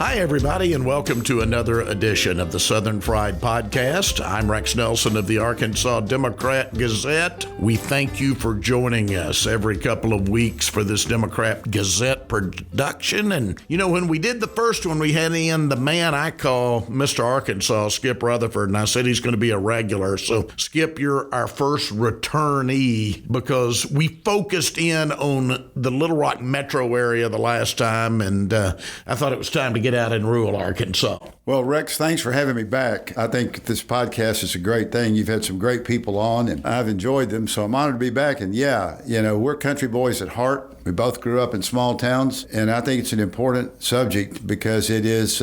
Hi, everybody, and welcome to another edition of the Southern Fried Podcast. I'm Rex Nelson of the Arkansas Democrat Gazette. We thank you for joining us every couple of weeks for this Democrat Gazette production. And, you know, when we did the first one, we had in the man I call Mr. Arkansas, Skip Rutherford, and I said he's going to be a regular. So, Skip, you're our first returnee because we focused in on the Little Rock metro area the last time, and I thought it was time to get out in rural Arkansas. Well, Rex, thanks for having me back. I think this podcast is a great thing. You've had some great people on, and I've enjoyed them, so I'm honored to be back. And yeah, you know, we're country boys at heart. We both grew up in small towns, and I think it's an important subject because it is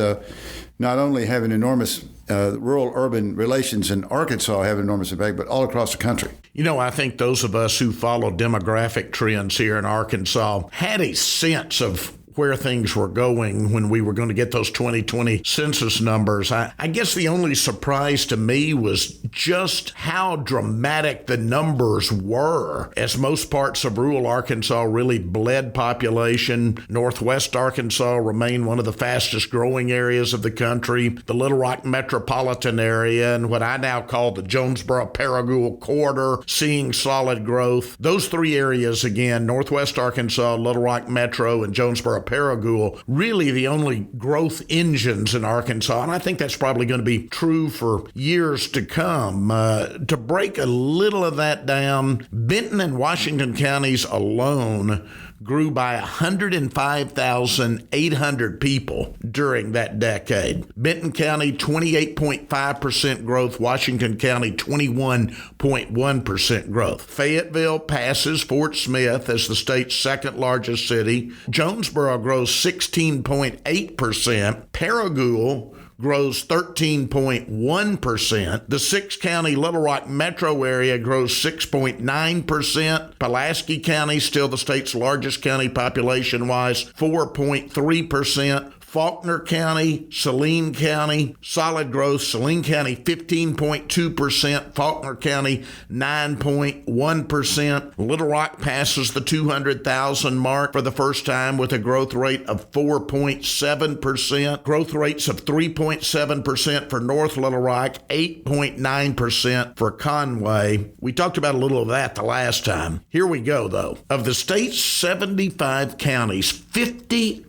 not only having enormous rural-urban relations in Arkansas have an enormous impact, but all across the country. You know, I think those of us who follow demographic trends here in Arkansas had a sense of where things were going when we were going to get those 2020 census numbers. I guess the only surprise to me was just how dramatic the numbers were, as most parts of rural Arkansas really bled population. Northwest Arkansas remained one of the fastest growing areas of the country. The Little Rock metropolitan area and what I now call the Jonesboro-Paragould corridor, seeing solid growth. Those three areas, again, Northwest Arkansas, Little Rock Metro, and Jonesboro Paragould, really the only growth engines in Arkansas, and I think that's probably going to be true for years to come. To break a little of that down, Benton and Washington counties alone grew by 105,800 people during that decade. Benton County, 28.5% growth. Washington County, 21.1% growth. Fayetteville passes Fort Smith as the state's second largest city. Jonesboro grows 16.8%. Paragould grows 13.1%. The six-county Little Rock metro area grows 6.9%. Pulaski County, still the state's largest county population-wise, 4.3%. Faulkner County, Saline County, solid growth. Saline County, 15.2%. Faulkner County, 9.1%. Little Rock passes the 200,000 mark for the first time with a growth rate of 4.7%. Growth rates of 3.7% for North Little Rock, 8.9% for Conway. We talked about a little of that the last time. Here we go, though. Of the state's 75 counties, 53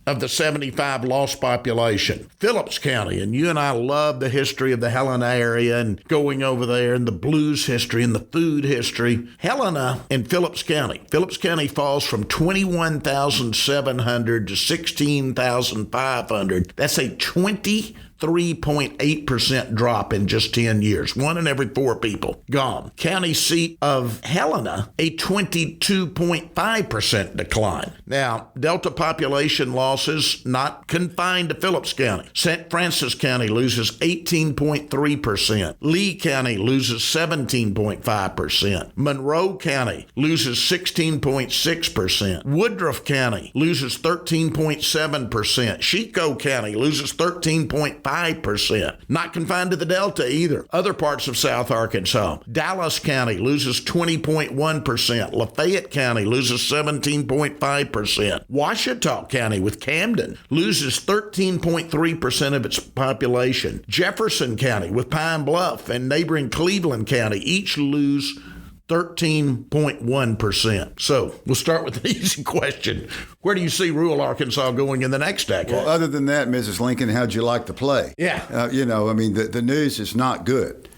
of the 75 lost population. Phillips County, and you and I love the history of the Helena area and going over there and the blues history and the food history. Helena and Phillips County. Phillips County falls from 21,700 to 16,500. That's a 23.8% drop in just 10 years. 1 in every 4 people gone. County seat of Helena, a 22.5% decline. Now, Delta population losses not confined to Phillips County. St. Francis County loses 18.3%. Lee County loses 17.5%. Monroe County loses 16.6%. Woodruff County loses 13.7%. Chico County loses 13.5%. Not confined to the Delta either. Other parts of South Arkansas. Dallas County loses 20.1%. Lafayette County loses 17.5%. Ouachita County with Camden loses 13.3% of its population. Jefferson County with Pine Bluff and neighboring Cleveland County each lose 13.1%. So we'll start with an easy question. Where do you see rural Arkansas going in the next decade? Well, other than that, Mrs. Lincoln, how'd you like to play? Yeah. The news is not good.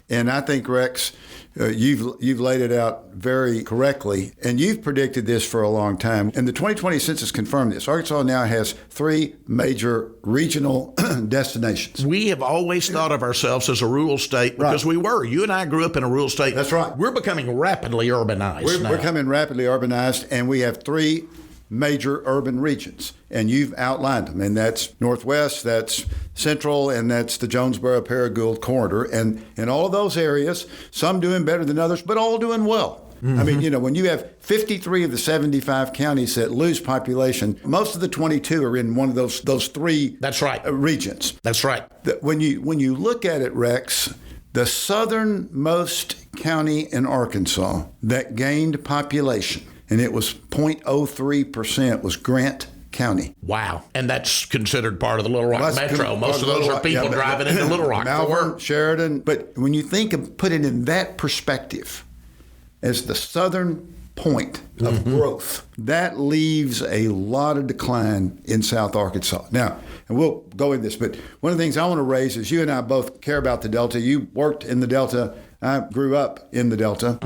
And I think, Rex, you've laid it out very correctly, and you've predicted this for a long time. And the 2020 census confirmed this. Arkansas now has 3 major regional destinations. We have always thought of ourselves as a rural state because we were. You and I grew up in a rural state. That's right. We're becoming rapidly urbanized now. We're becoming rapidly urbanized, and we have 3 major urban regions, and you've outlined them, and that's Northwest, that's Central, and that's the Jonesboro-Paragould corridor, and in all of those areas, some doing better than others, but all doing well. Mm-hmm. I mean, when you have 53 of the 75 counties that lose population, most of the 22 are in one of those 3 That's right. Regions. That's right. When you look at it, Rex, the southernmost county in Arkansas that gained population, and it was 0.03%, was Grant County. Wow. And that's considered part of the Little Rock Well, Metro. Most of those are people driving into Little Rock for work. Sheridan. But when you think of put it in that perspective as the southern point of growth, that leaves a lot of decline in South Arkansas. Now, and we'll go in this, but one of the things I want to raise is you and I both care about the Delta. You worked in the Delta. I grew up in the Delta.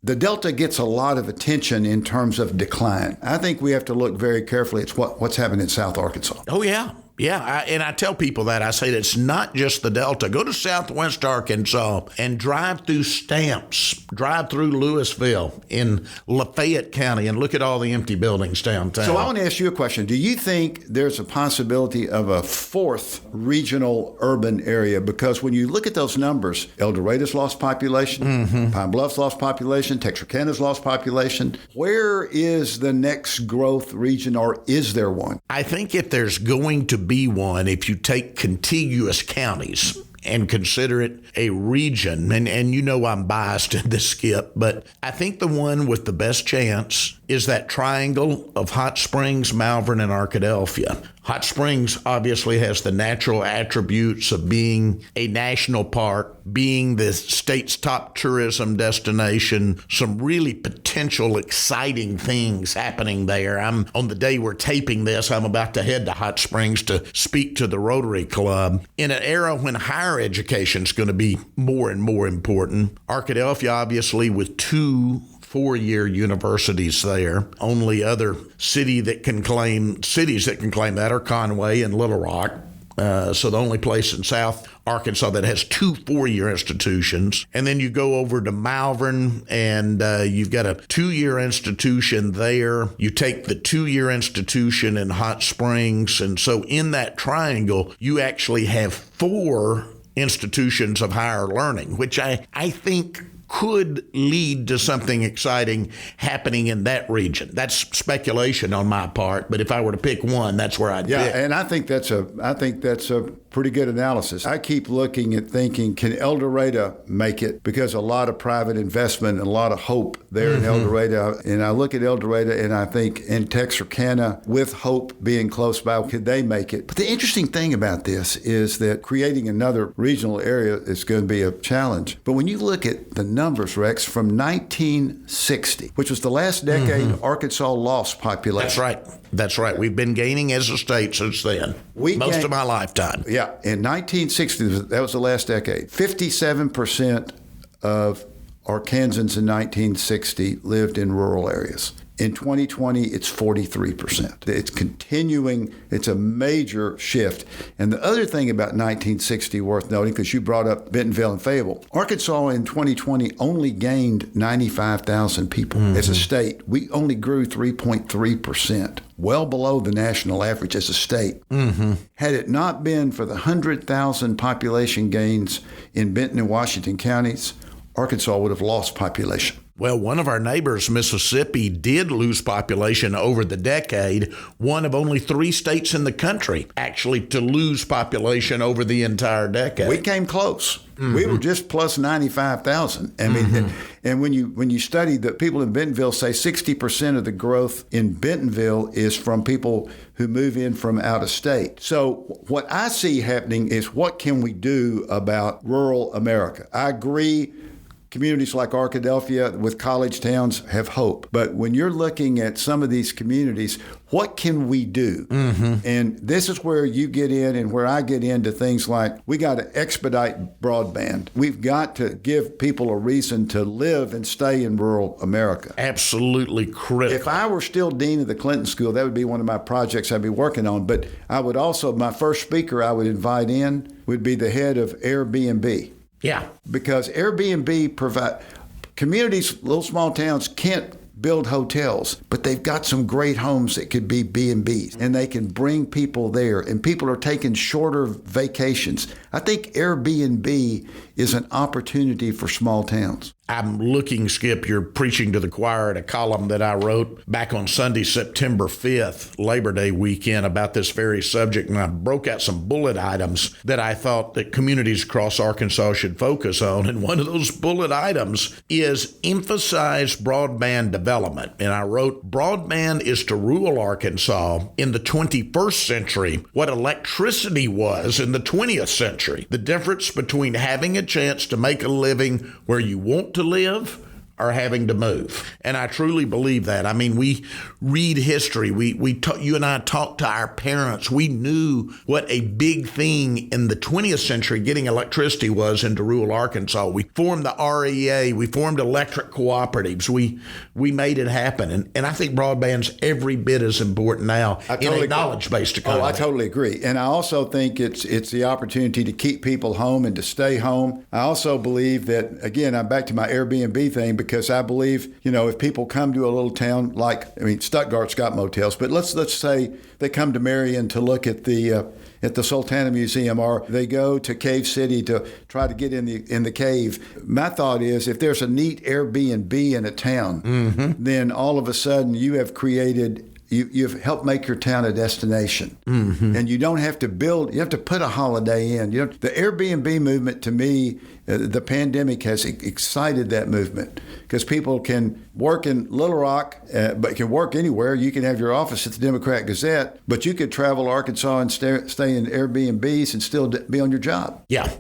The Delta gets a lot of attention in terms of decline. I think we have to look very carefully at what's happening in South Arkansas. Oh, yeah. Yeah, and I tell people that. I say that it's not just the Delta. Go to Southwest Arkansas and drive through Stamps, drive through Louisville in Lafayette County, and look at all the empty buildings downtown. So I want to ask you a question. Do you think there's a possibility of a fourth regional urban area? Because when you look at those numbers, El Dorado's lost population, Pine Bluff's lost population, Texarkana's lost population. Where is the next growth region, or is there one? I think if there's going to be one, if you take contiguous counties and consider it a region, and you know I'm biased in this, Skip, but I think the one with the best chance is that triangle of Hot Springs, Malvern, and Arkadelphia. Hot Springs obviously has the natural attributes of being a national park, being the state's top tourism destination, some really potential exciting things happening there. On the day we're taping this, I'm about to head to Hot Springs to speak to the Rotary Club. In an era when higher education is going to be more and more important, Arkadelphia obviously with two four-year universities there. Only other cities that can claim that are Conway and Little Rock. So the only place in South Arkansas that has two four-year institutions. And then you go over to Malvern, and you've got a two-year institution there. You take the two-year institution in Hot Springs. And so in that triangle, you actually have four institutions of higher learning, which I think could lead to something exciting happening in that region. That's speculation on my part, but if I were to pick one, that's where I'd pick. Yeah, and I think that's a pretty good analysis. I keep looking at thinking, can El Dorado make it? Because a lot of private investment and a lot of hope there in El Dorado. And I look at El Dorado and I think in Texarkana, with hope being close by, could they make it? But the interesting thing about this is that creating another regional area is going to be a challenge. But when you look at the numbers, Rex, from 1960, which was the last decade Arkansas lost population. That's right. We've been gaining as a state since then, most of my lifetime. Yeah. In 1960, that was the last decade, 57% of Arkansans in 1960 lived in rural areas. In 2020, it's 43%. It's continuing. It's a major shift. And the other thing about 1960 worth noting, because you brought up Bentonville and Fayetteville, Arkansas in 2020 only gained 95,000 people as a state. We only grew 3.3%, well below the national average as a state. Had it not been for the 100,000 population gains in Benton and Washington counties, Arkansas would have lost population. Well, one of our neighbors, Mississippi, did lose population over the decade, one of only 3 states in the country actually to lose population over the entire decade. We came close. We were just plus 95,000. I mean, and when you study that, people in Bentonville say 60% of the growth in Bentonville is from people who move in from out of state. So what I see happening is, what can we do about rural America? I agree. Communities like Arkadelphia with college towns have hope. But when you're looking at some of these communities, what can we do? And this is where you get in and where I get into things like, we got to expedite broadband. We've got to give people a reason to live and stay in rural America. Absolutely critical. If I were still dean of the Clinton School, that would be one of my projects I'd be working on. But I would also, my first speaker I would invite in would be the head of Airbnb. Yeah. Because Airbnb provide communities, little small towns can't build hotels, but they've got some great homes that could be B&Bs, and they can bring people there, and people are taking shorter vacations. I think Airbnb is an opportunity for small towns. I'm looking, Skip, you're preaching to the choir at a column that I wrote back on Sunday, September 5th, Labor Day weekend, about this very subject, and I broke out some bullet items that I thought that communities across Arkansas should focus on, and one of those bullet items is emphasize broadband development. And I wrote, broadband is to rural Arkansas in the 21st century what electricity was in the 20th century. The difference between having a chance to make a living where you want to live are having to move. And I truly believe that. I mean, we read history. You and I talked to our parents. We knew what a big thing in the 20th century getting electricity was into rural Arkansas. We formed the REA. We formed electric cooperatives. We made it happen. And I think broadband's every bit as important now in a knowledge-based economy. Oh, I totally agree. And I also think it's the opportunity to keep people home and to stay home. I also believe that, again, I'm back to my Airbnb thing, because I believe, if people come to a little town Stuttgart's got motels, but let's say they come to Marion to look at the Sultana Museum, or they go to Cave City to try to get in the cave. My thought is, if there's a neat Airbnb in a town, then all of a sudden you have created. You've helped make your town a destination. And you don't have to you have to put a holiday in. The Airbnb movement, to me, the pandemic has excited that movement, because people can work in Little Rock, but can work anywhere. You can have your office at the Democrat Gazette, but you could travel Arkansas and stay in Airbnbs and still be on your job. Yeah.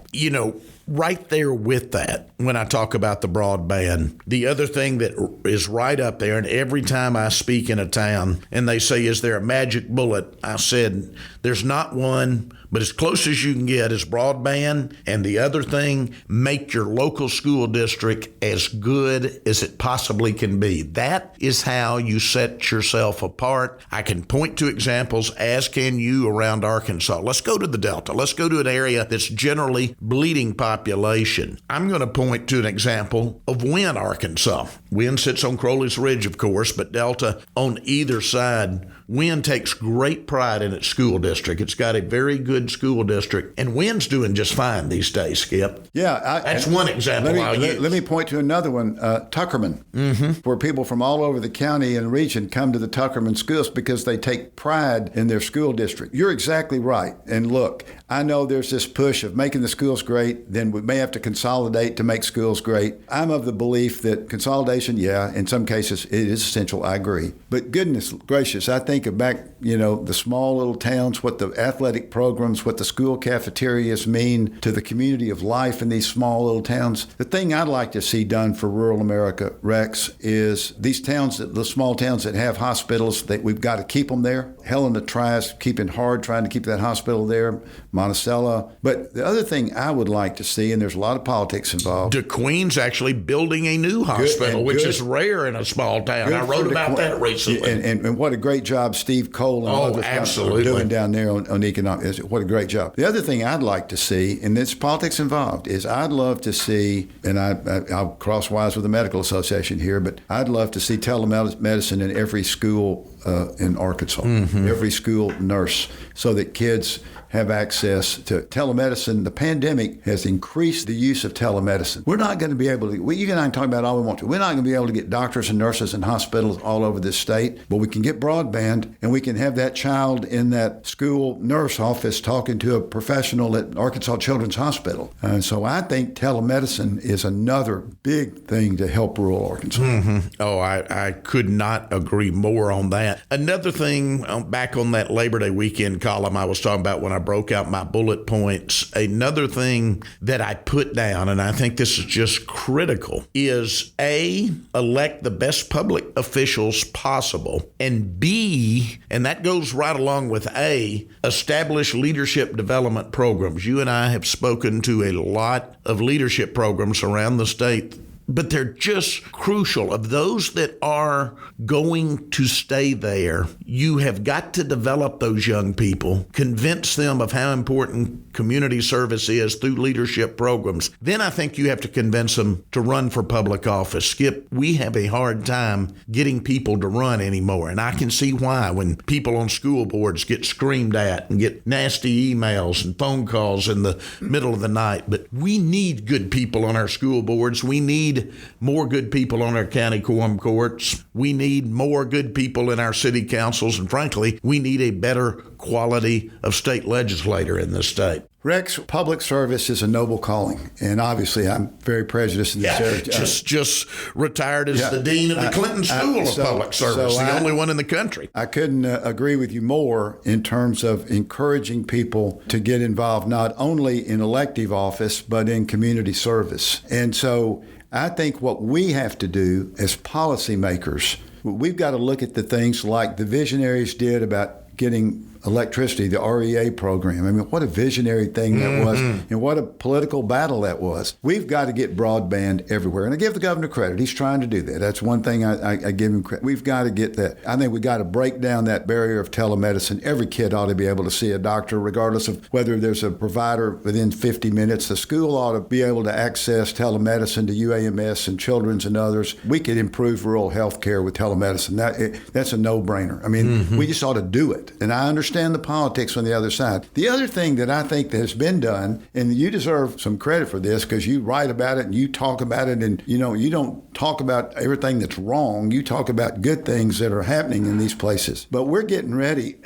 Right there with that, when I talk about the broadband, the other thing that is right up there, and every time I speak in a town and they say, is there a magic bullet? I said, there's not one, but as close as you can get is broadband. And the other thing, make your local school district as good as it possibly can be. That is how you set yourself apart. I can point to examples, as can you, around Arkansas. Let's go to the Delta. Let's go to an area that's generally bleeding population. I'm going to point to an example of Wynne, Arkansas. Wynne sits on Crowley's Ridge, of course, but Delta on either side. Wynne takes great pride in its school district. It's got a very good school district, and Wynne's doing just fine these days, Skip. Yeah. That's one example I'll use. Let me point to another one, Tuckerman, where people from all over the county and region come to the Tuckerman schools because they take pride in their school district. You're exactly right. And look, I know there's this push of making the schools great, then we may have to consolidate to make schools great. I'm of the belief that consolidation, in some cases it is essential. I agree. But goodness gracious, I think back, the small little towns, what the athletic programs, what the school cafeterias mean to the community of life in these small little towns. The thing I'd like to see done for rural America, Rex, is these towns, the small towns that have hospitals, that we've got to keep them there. Helena tries trying to keep that hospital there, Monticello. But the other thing I would like to see, and there's a lot of politics involved. DeQueen's actually building a new hospital, which is rare in a small town. I wrote about that recently. And what a great job Steve Cole and others are doing down there on economics. What a great job. The other thing I'd like to see, and there's politics involved, is I'd love to see, and I'll cross wires with the Medical Association here, but I'd love to see telemedicine in every school in Arkansas, every school nurse, so that kids have access to telemedicine. The pandemic has increased the use of telemedicine. We're not going to be able to, you and I can talk about all we want to. We're not going to be able to get doctors and nurses in hospitals all over this state, but we can get broadband, and we can have that child in that school nurse office talking to a professional at Arkansas Children's Hospital. And so I think telemedicine is another big thing to help rural Arkansas. Oh, I could not agree more on that. Another thing, back on that Labor Day weekend column I was talking about when I broke out my bullet points, another thing that I put down, and I think this is just critical, is A, elect the best public officials possible, and B, and that goes right along with A, establish leadership development programs. You and I have spoken to a lot of leadership programs around the state, but they're just crucial. Of those that are going to stay there, you have got to develop those young people, convince them of how important community service is through leadership programs. Then I think you have to convince them to run for public office. Skip, we have a hard time getting people to run anymore, and I can see why when people on school boards get screamed at and get nasty emails and phone calls in the middle of the night. But we need good people on our school boards. We need need more good people on our county quorum courts. We need more good people in our city councils. And frankly, we need a better quality of state legislator in this state. Rex, public service is a noble calling, and obviously I'm very prejudiced in this area. Just retired as the dean of the Clinton School of Public Service, the only one in the country. I couldn't agree with you more in terms of encouraging people to get involved not only in elective office, but in community service. And so I think what we have to do as policymakers, we've got to look at the things like the visionaries did about getting electricity, the REA program. I mean, what a visionary thing that was, and what a political battle that was. We've got to get broadband everywhere. And I give the governor credit. He's trying to do that. That's one thing I give him credit. We've got to get that. I think we've got to break down that barrier of telemedicine. Every kid ought to be able to see a doctor, regardless of whether there's a provider within 50 minutes. The school ought to be able to access telemedicine to UAMS and Children's and others. We could improve rural health care with telemedicine. That's a no-brainer. I mean, we just ought to do it. And I understand the politics on the other side. The other thing that I think that has been done, and you deserve some credit for this because you write about it and you talk about it, and you don't talk about everything that's wrong. You talk about good things that are happening in these places. But we're getting ready.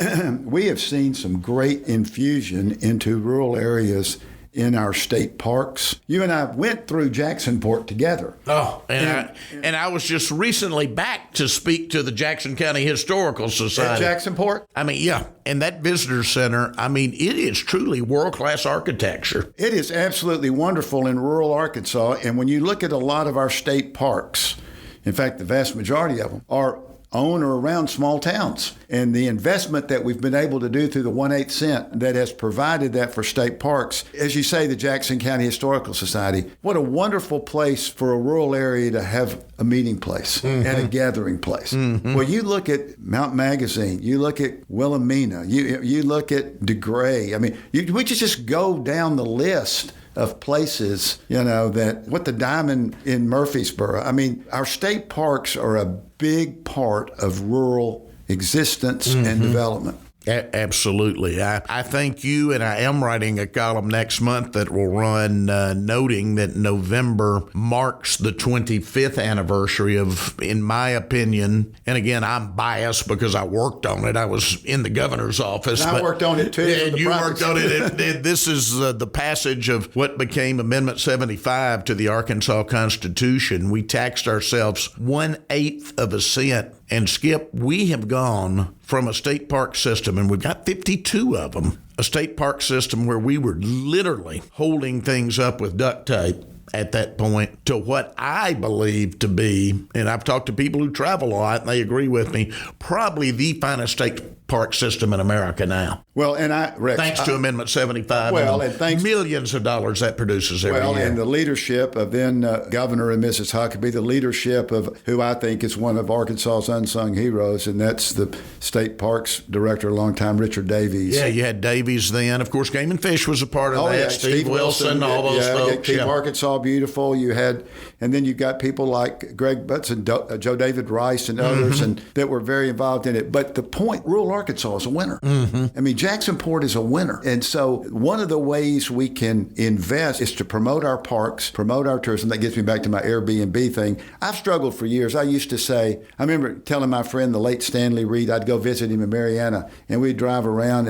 We have seen some great infusion into rural areas in our state parks. You and I went through Jacksonport together. Oh, and I was just recently back to speak to the Jackson County Historical Society. At Jacksonport? I mean, yeah. And that visitor center, I mean, it is truly world-class architecture. It is absolutely wonderful in rural Arkansas. And when you look at a lot of our state parks, in fact, the vast majority of them are on or around small towns. And the investment that we've been able to do through the 1/8 cent that has provided that for state parks, as you say, the Jackson County Historical Society, what a wonderful place for a rural area to have a meeting place and a gathering place. Well, you look at Mount Magazine, you look at Wilhelmina, you look at DeGray. I mean, we just go down the list of places, what the Diamond in Murfreesboro. I mean, our state parks are a big part of rural existence and development. Absolutely. I thank you, and I am writing a column next month that will run noting that November marks the 25th anniversary of, in my opinion, and again, I'm biased because I worked on it. I was in the governor's office. And I worked on it too. And you worked on it. This is the passage of what became Amendment 75 to the Arkansas Constitution. We taxed ourselves 1/8 of a cent. And Skip, we have gone from a state park system, and we've got 52 of them, a state park system where we were literally holding things up with duct tape at that point, to what I believe to be, and I've talked to people who travel a lot, and they agree with me, probably the finest state park system in America now. Well, and Rex, thanks to Amendment 75, and thanks millions of dollars that produces every year. And the leadership of then Governor and Mrs. Huckabee, the leadership of who I think is one of Arkansas's unsung heroes, and that's the State Parks Director, a long time, Richard Davies. Yeah, you had Davies then. Of course, Game and Fish was a part of that. Yeah, Steve Wilson, all those folks. Keep Arkansas Beautiful. You had, and then you've got people like Greg Butts and Joe David Rice and others, and that were very involved in it. But the point, rural Arkansas is a winner. I mean, Jacksonport is a winner. And so one of the ways we can invest is to promote our parks, promote our tourism. That gets me back to my Airbnb thing. I've struggled for years. I used to say, I remember telling my friend, the late Stanley Reed, I'd go visit him in Mariana, and we'd drive around,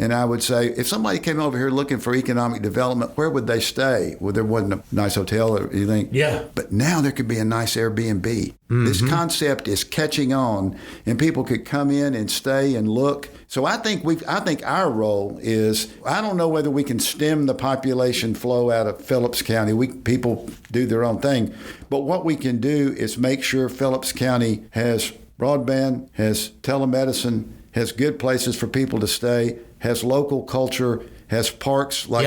and I would say, if somebody came over here looking for economic development, where would they stay? Well, there wasn't a nice hotel or anything. Yeah. But now there could be a nice Airbnb. This concept is catching on, and people could come in and stay and look. So I think our role is, I don't know whether we can stem the population flow out of Phillips County. People do their own thing. But what we can do is make sure Phillips County has broadband, has telemedicine, has good places for people to stay, has local culture, has parks like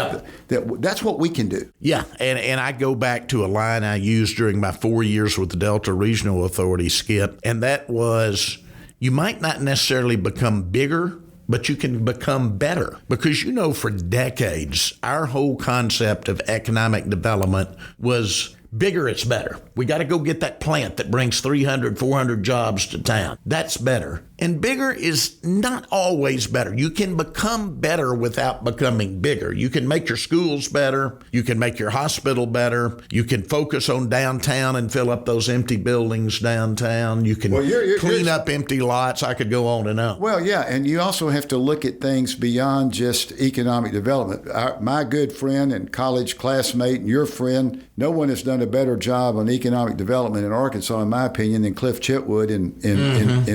that. That's what we can do. Yeah, and I go back to a line I used during my 4 years with the Delta Regional Authority, Skip, and that was, you might not necessarily become bigger, but you can become better. Because, for decades, our whole concept of economic development was bigger, it's better. We got to go get that plant that brings 300, 400 jobs to town. That's better. And bigger is not always better. You can become better without becoming bigger. You can make your schools better. You can make your hospital better. You can focus on downtown and fill up those empty buildings downtown. You can clean up empty lots. I could go on and on. Well, yeah, and you also have to look at things beyond just economic development. My good friend and college classmate and your friend, no one has done a better job on economic development in Arkansas, in my opinion, than Cliff Chitwood in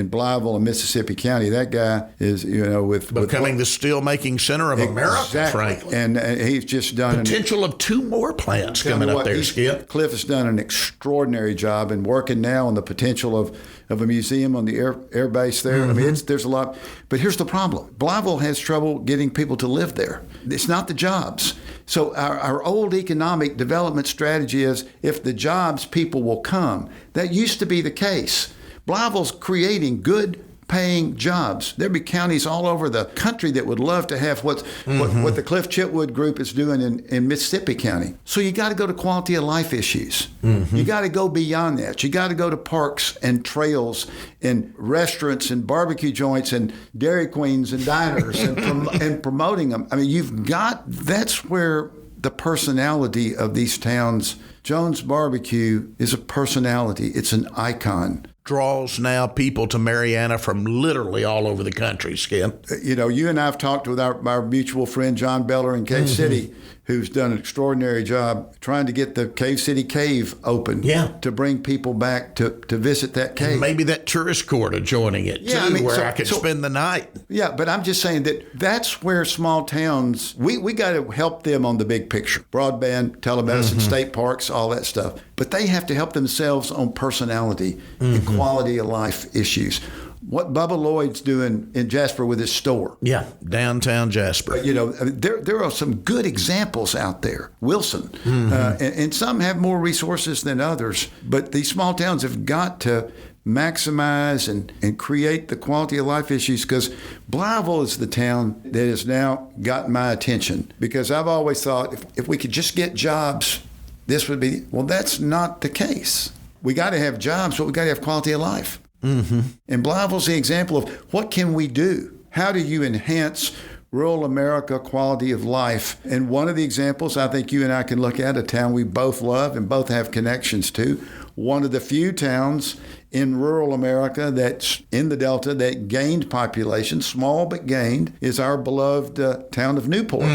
Blytheville and Mississippi County. That guy is, becoming the steel-making center of America, frankly. And he's just done potential of 2 more plants coming up there, Skip. Cliff has done an extraordinary job and working now on the potential of a museum on the air base there. I mean, there's a lot. But here's the problem. Blytheville has trouble getting people to live there. It's not the jobs. So our old economic development strategy is if the jobs, people will come. That used to be the case. Blytheville's creating good paying jobs. There'd be counties all over the country that would love to have what the Cliff Chitwood group is doing in Mississippi County. So you got to go to quality of life issues. You got to go beyond that. You got to go to parks and trails and restaurants and barbecue joints and Dairy Queens and diners and promoting them. I mean, that's where the personality of these towns. Jones Barbecue is a personality. It's an icon. Draws now people to Marianna from literally all over the country, Skip. You and I have talked with our mutual friend John Beller in Cave City, who's done an extraordinary job trying to get the Cave City Cave open to bring people back to visit that cave. And maybe that tourist quarter joining it, too, I could spend the night. Yeah, but I'm just saying that's where small towns, we got to help them on the big picture. Broadband, telemedicine, state parks, all that stuff. But they have to help themselves on personality and quality of life issues. What Bubba Lloyd's doing in Jasper with his store. Yeah, downtown Jasper. There are some good examples out there. Wilson. And some have more resources than others. But these small towns have got to maximize and create the quality of life issues, because Blytheville is the town that has now gotten my attention. Because I've always thought if we could just get jobs, this would be, well, that's not the case. We got to have jobs, but we got to have quality of life. And Blytheville's the example of what can we do? How do you enhance rural America quality of life? And one of the examples I think you and I can look at, a town we both love and both have connections to, one of the few towns in rural America that's in the Delta that gained population, small but gained, is our beloved town of Newport.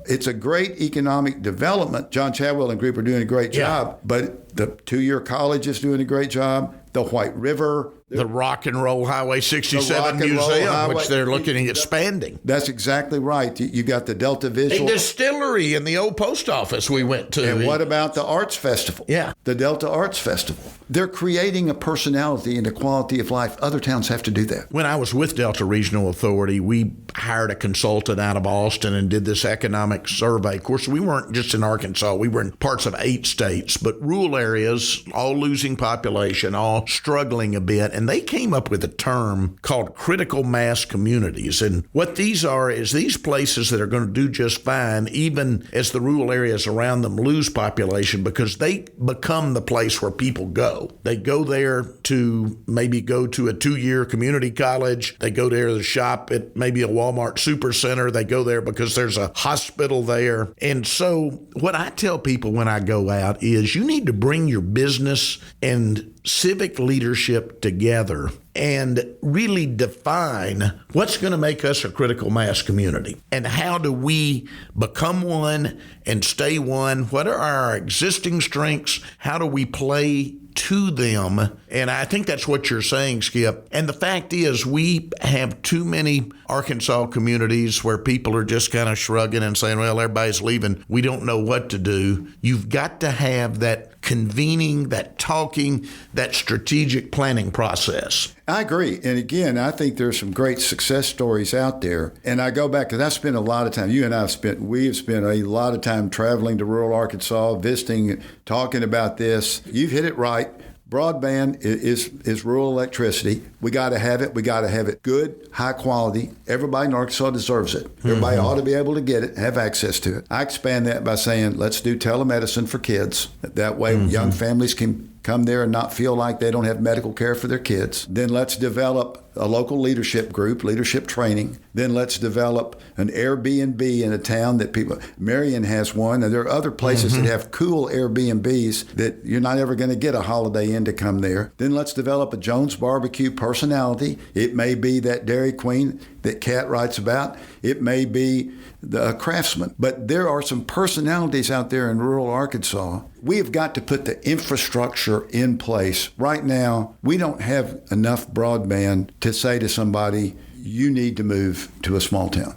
It's a great economic development. John Chadwell and group are doing a great job, but the 2-year college is doing a great job. The White River, the Rock and Roll Highway 67 Museum, which they're looking at expanding. That's exactly right. You got the Delta Visual. A distillery in the old post office we went to. And what about the Arts Festival? Yeah. The Delta Arts Festival. They're creating a personality and a quality of life. Other towns have to do that. When I was with Delta Regional Authority, we hired a consultant out of Austin and did this economic survey. Of course, we weren't just in Arkansas. We were in parts of 8 states, but rural areas, all losing population, all struggling a bit. And they came up with a term called critical mass communities. And what these are is these places that are going to do just fine, even as the rural areas around them lose population, because they become the place where people go. They go there to maybe go to a 2-year community college. They go there to shop at maybe a Walmart supercenter. They go there because there's a hospital there. And so what I tell people when I go out is you need to bring your business and civic leadership together and really define what's going to make us a critical mass community and how do we become one and stay one. What are our existing strengths? How do we play to them? And I think that's what you're saying, Skip. And the fact is, we have too many Arkansas communities where people are just kind of shrugging and saying, well, everybody's leaving. We don't know what to do. You've got to have that convening, that talking, that strategic planning process. I agree. And again, I think there's some great success stories out there. And I go back, because I spent a lot of time, we have spent a lot of time traveling to rural Arkansas, visiting, talking about this. You've hit it right. Broadband is rural electricity. We got to have it. We got to have it good, high quality. Everybody in Arkansas deserves it. Everybody ought to be able to get it, have access to it. I expand that by saying, let's do telemedicine for kids. That way, young families can come there and not feel like they don't have medical care for their kids. Then let's develop a local leadership group, leadership training. Then let's develop an Airbnb in a town that people, Marion has one, and there are other places that have cool Airbnbs that you're not ever going to get a Holiday Inn to come there. Then let's develop a Jones Barbecue personality. It may be that Dairy Queen that Kat writes about. It may be the Craftsman. But there are some personalities out there in rural Arkansas. We have got to put the infrastructure in place. Right now, we don't have enough broadband to say to somebody, you need to move to a small town.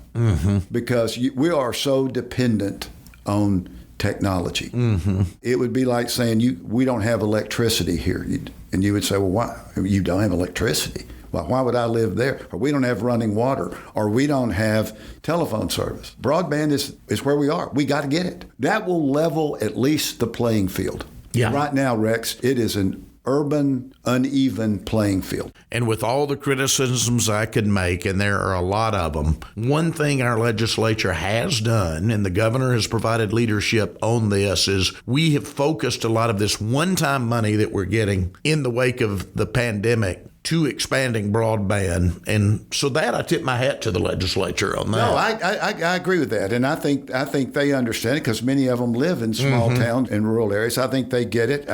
Because we are so dependent on technology. It would be like saying, we don't have electricity here. And you would say, well, why? You don't have electricity? Well, why would I live there? Or we don't have running water, or we don't have telephone service. Broadband is where we are. We got to get it. That will level at least the playing field. Yeah. Right now, Rex, it is an urban, uneven playing field. And with all the criticisms I could make, and there are a lot of them, one thing our legislature has done, and the governor has provided leadership on this, is we have focused a lot of this one-time money that we're getting in the wake of the pandemic to expanding broadband. And so that I tip my hat to the legislature on that. No, I agree with that. And I think they understand it because many of them live in small towns and rural areas. I think they get it.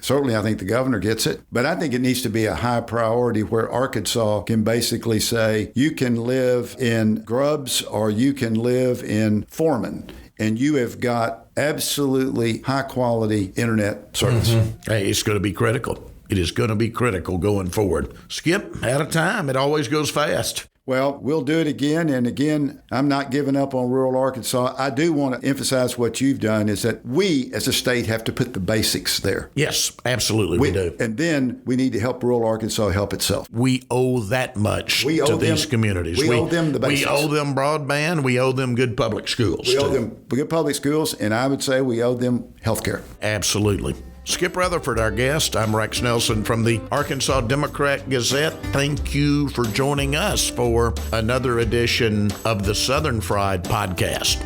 Certainly I think the governor gets it. But I think it needs to be a high priority where Arkansas can basically say, you can live in Grubbs or you can live in Foreman, and you have got absolutely high quality internet service. Hey, it's going to be critical. It is going to be critical going forward. Skip, out of time. It always goes fast. Well, we'll do it again. And again, I'm not giving up on rural Arkansas. I do want to emphasize what you've done is that we as a state have to put the basics there. Yes, absolutely we do. And then we need to help rural Arkansas help itself. We owe that much to these communities. We owe them the basics. We owe them broadband. We owe them good public schools. We owe them good public schools, and I would say we owe them health care. Absolutely. Skip Rutherford, our guest. I'm Rex Nelson from the Arkansas Democrat-Gazette. Thank you for joining us for another edition of the Southern Fried Podcast.